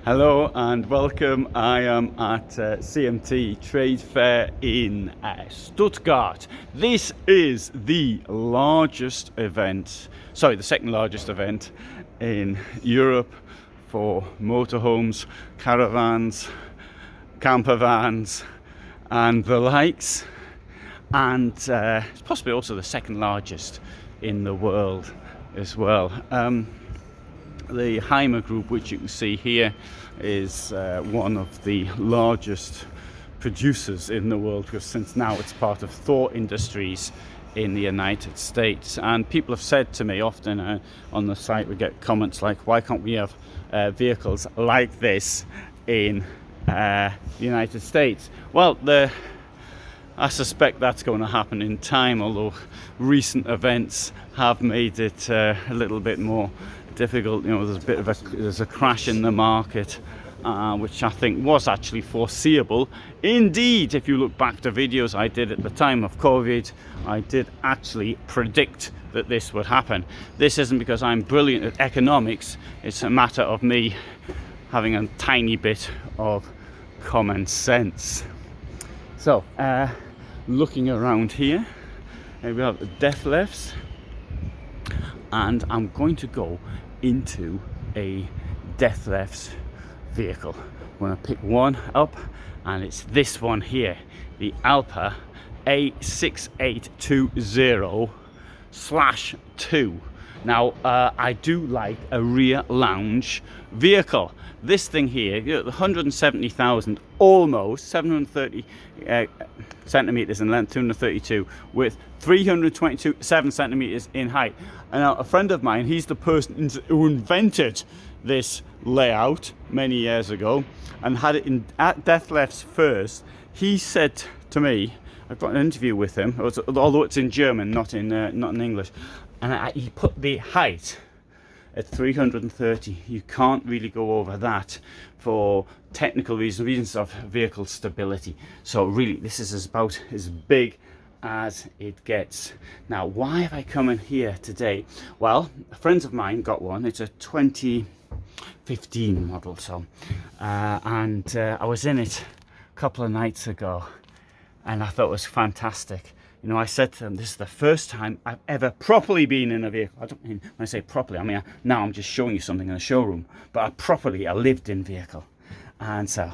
Hello and welcome. I am at CMT Trade Fair in Stuttgart. This is the largest event, the second largest event in Europe for motorhomes, caravans, camper vans and the likes, and it's possibly also the second largest in the world as well. The Heimer Group, which you can see here, is one of the largest producers in the world, because since now it's part of Thor Industries in the United States. And people have said to me often on the site, we get comments like, why can't we have vehicles like this in the United States? Well, I suspect that's going to happen in time, although recent events have made it a little bit more difficult. You know, there's a crash in the market, which I think was actually foreseeable. Indeed, if you look back to videos I did at the time of COVID, I did actually predict that this would happen. This isn't because I'm brilliant at economics, it's a matter of me having a tiny bit of common sense. So, looking around here, we have the Dethleffs, and I'm going to go into a Dethleffs vehicle. I'm going to pick one up, and it's this one here, the Alpa A6820.2 Now, I do like a rear lounge vehicle. This thing here, 170,000, almost 730 centimeters in length, 232 width, 327 centimeters in height. And now a friend of mine, he's the person who invented this layout many years ago and had it at Dethleffs first. He said to me, I've got an interview with him, although it's in German, not in English, and he put the height at 330. You can't really go over that for technical reasons of vehicle stability. So really, this is about as big as it gets. Now, why have I come in here today? Well, friends of mine got one. It's a 2015 model, and I was in it a couple of nights ago, and I thought it was fantastic. You know, I said to them, this is the first time I've ever properly been in a vehicle. I don't mean, when I say properly, I mean, now I'm just showing you something in a showroom, but I lived in vehicle. And so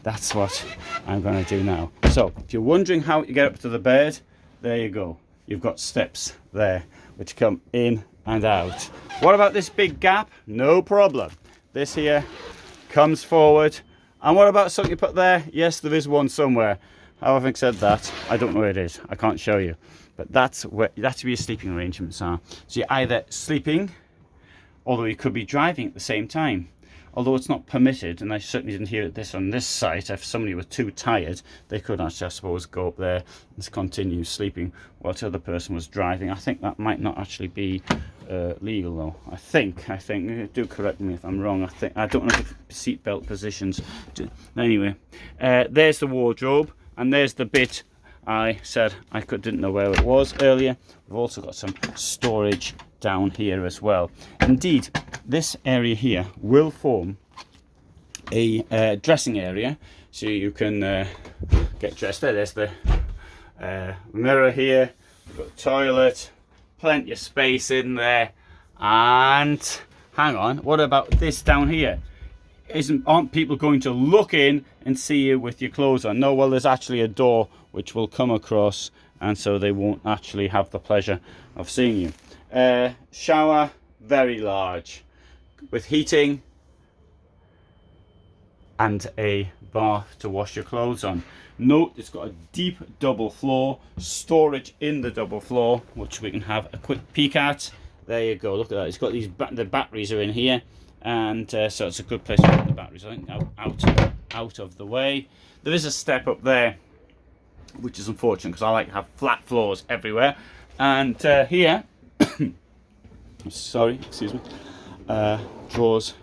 that's what I'm going to do now. So if you're wondering how you get up to the bed, there you go. You've got steps there which come in and out. What about this big gap? No problem. This here comes forward. And what about something you put there? Yes, there is one somewhere. Having said that, I don't know where it is. I can't show you. But that's where your sleeping arrangements are. So you're either sleeping, although you could be driving at the same time. Although it's not permitted, and I certainly didn't hear this on this site, if somebody were too tired, they could actually, I suppose, go up there and continue sleeping while the other person was driving. I think that might not actually be legal, though. I think, do correct me if I'm wrong. I don't know if seatbelt positions. Anyway, there's the wardrobe, and there's the bit I said I didn't know where it was earlier. We've also got some storage down here as well. Indeed, this area here will form a dressing area, so you can get dressed there. There's the mirror here. We've got a toilet, plenty of space in there. And hang on, what about this down here? Aren't people going to look in and see you with your clothes on? No, well, there's actually a door which will come across, and so they won't actually have the pleasure of seeing you. Shower, very large, with heating and a bath to wash your clothes on. Note it's got a deep double floor, storage in the double floor, which we can have a quick peek at. There you go, look at that. It's got these the batteries are in here, and so it's a good place to put the batteries, I think, out of the way. There is a step up there, which is unfortunate because I like to have flat floors everywhere. And here, sorry, excuse me, drawers,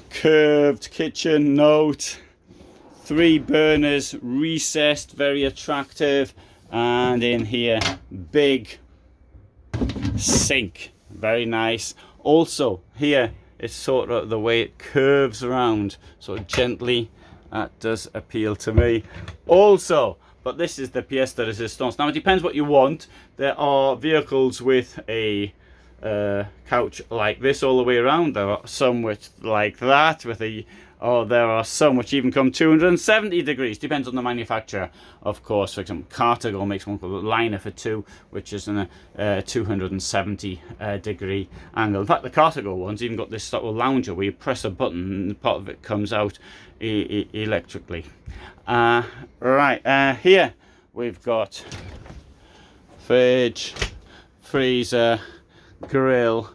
curved kitchen, note, 3 burners, recessed, very attractive, and in here, big sink, very nice. Also here it's sort of the way it curves around sort of gently. That does appeal to me also. But this is the pièce de résistance. Now it depends what you want. There are vehicles with a couch like this all the way around. There are some with like that with a, or there are some which even come 270 degrees. Depends on the manufacturer, of course. For example, Cartago makes one called Liner for 2, which is in a 270 degree angle. In fact, the Cartago ones even got this sort of lounger where you press a button and part of it comes out electrically. Right, here we've got fridge, freezer, grill,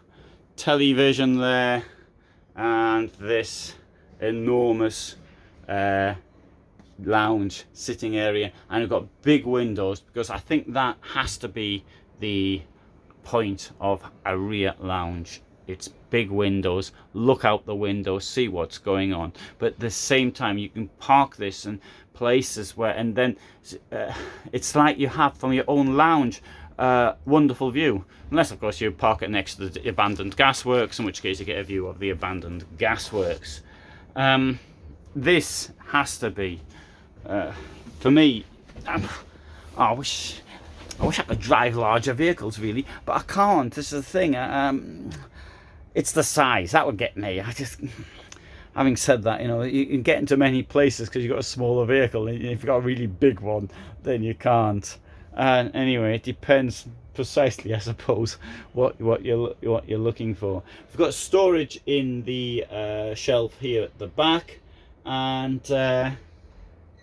television there, and this enormous lounge sitting area, and we've got big windows because I think that has to be the point of a rear lounge. It's big windows, look out the window, see what's going on, but at the same time you can park this in places where, and then it's like you have from your own lounge wonderful view, unless of course you park it next to the abandoned gasworks, in which case you get a view of the abandoned gasworks. This has to be for me, I wish I could drive larger vehicles really, but I can't. This is the thing. It's the size that would get me. I just, having said that, you know, you can get into many places because you've got a smaller vehicle, and if you've got a really big one then you can't. And anyway, it depends precisely, I suppose, what you're looking for. We've got storage in the shelf here at the back, and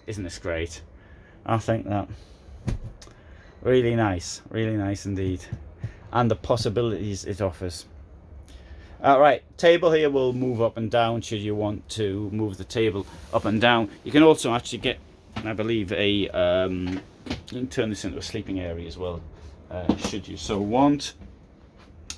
isn't this great? I think that really nice indeed, and the possibilities it offers. Right, table here will move up and down should you want to move the table up and down. You can also actually get, I believe, a you can turn this into a sleeping area as well, should you so want.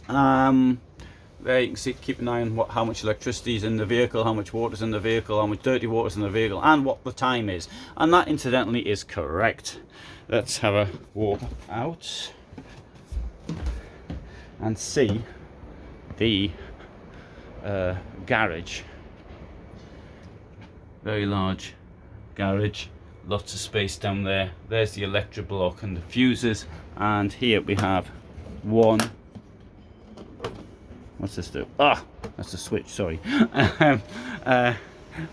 There you can see, keep an eye on how much electricity is in the vehicle, how much water is in the vehicle, how much dirty water is in the vehicle, and what the time is. And that incidentally is correct. Let's have a walk out and see the garage. Very large garage, lots of space down there. There's the electric block and the fuses, and here we have one. What's this do? Ah, that's a switch. Sorry. I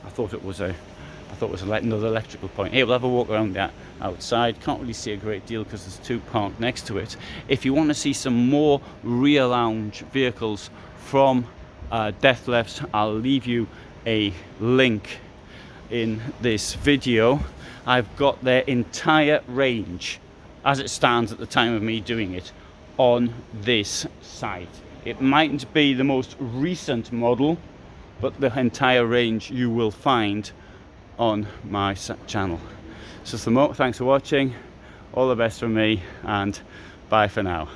thought it was another electrical point. Here, we'll have a walk around that outside. Can't really see a great deal because there's two parked next to it. If you want to see some more rear lounge vehicles from Dethleffs, I'll leave you a link in this video. I've got their entire range as it stands at the time of me doing it on this site. It mightn't be the most recent model, but the entire range you will find on my channel. So thanks for watching, all the best from me, and bye for now.